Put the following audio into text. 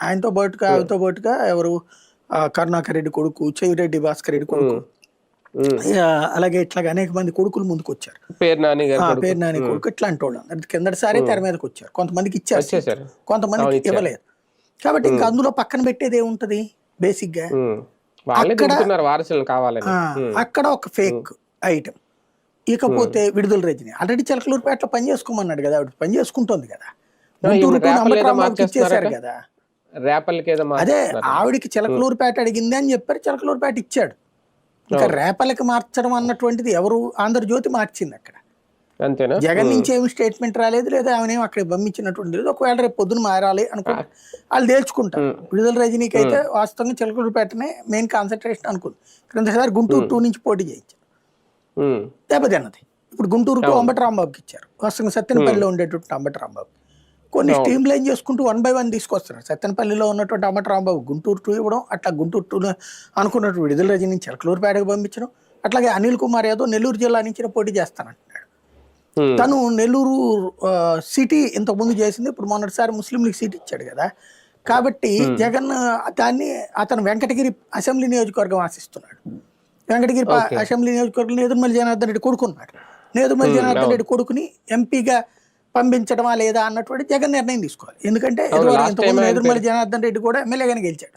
ఆయనతో పాటుగా ఆవితో పాటుగా ఎవరు కరుణాకర్ రెడ్డి కొడుకు, చెవిరెడ్డి భాస్కర్ రెడ్డి కొడుకు, అలాగే ఇట్లాగా అనేక మంది కొడుకులు ముందుకు వచ్చారు. పేరు నాని కొడుకు ఇట్లాంటి వాళ్ళు కిందటిసారి తెర మీదకి వచ్చారు. కొంతమందికి ఇచ్చారు, కొంతమందికి ఇవ్వలేదు. కాబట్టి ఇంకా అందులో పక్కన పెట్టేది ఏముంటది బేసిక్ గా, అక్కడ ఒక ఫేక్ ఐటమ్. ఇకపోతే విడుదల రజని ఆల్రెడీ చిలకలూరుపేటలో పని చేసుకోమన్నాడు కదా, ఆవిడ పని చేసుకుంటుంది కదా, గుంటూరుకు ఇచ్చేసారు కదా. అదే ఆవిడికి చిలకలూరుపేట అడిగింది అని చెప్పారు, చిలకలూరుపేట ఇచ్చాడు. ఇంకా రేపలకి మార్చడం అన్నటువంటిది ఎవరు, ఆంధ్రజ్యోతి మార్చింది. అక్కడ జగన్ నుంచి ఏమి స్టేట్మెంట్ రాలేదు, లేదా ఆమె అక్కడ పంపించినటువంటి లేదు. ఒకవేళ రేపు పొద్దున మారాలి అనుకుంటే వాళ్ళు తేల్చుకుంటారు. విడుదల రజనీకి అయితే వాస్తవంగా చిలకలూరుపేటనే మెయిన్ కాన్సన్ట్రేషన్ అనుకుంది. క్రిందసారి గుంటూరు 2 నుంచి పోటీ చేయించారు, దెబ్బతిన్నది. ఇప్పుడు గుంటూరుకు అంబటి రాంబాబుకి ఇచ్చారు. వాస్తవంగా సత్తెనపల్లిలో ఉండేటువంటి అంబటి రాంబాబు కొన్ని స్ట్రీమ్ లైన్ చేసుకుంటూ 1 by 1 తీసుకొస్తున్నారు. సత్తెనపల్లిలో ఉన్నటువంటి అంబటి రాంబాబు గుంటూరు 2 ఇవ్వడం, అట్లా గుంటూరు 2 అనుకున్నట్టు విడుదల రజని చిలకలూరుపేటకు పంపించడం. అట్లాగే అనిల్ కుమార్ యాదవ్ నెల్లూరు జిల్లా నుంచి పోటీ చేస్తానంటున్నాడు. తను నెల్లూరు సిటీ ఇంతకుముందు చేసింది, ఇప్పుడు మొన్నటిసారి ముస్లింలకు సీట్ ఇచ్చాడు కదా. కాబట్టి జగన్ దాన్ని అతను వెంకటగిరి అసెంబ్లీ నియోజకవర్గం ఆశిస్తున్నాడు. వెంకటగిరి అసెంబ్లీ నియోజకవర్గం నేదురుమల్లి జనార్దన్ రెడ్డి కొడుకున్నాడు. నేదురుమల్లి జనార్దన్ రెడ్డి కొడుకుని ఎంపీగా పంపించడమా లేదా అన్నటువంటి జగన్ నిర్ణయం తీసుకోవాలి. ఎందుకంటే నేదురుమల్లి జనార్దన్ రెడ్డి కూడా ఎమ్మెల్యేగానే గెలిచాడు.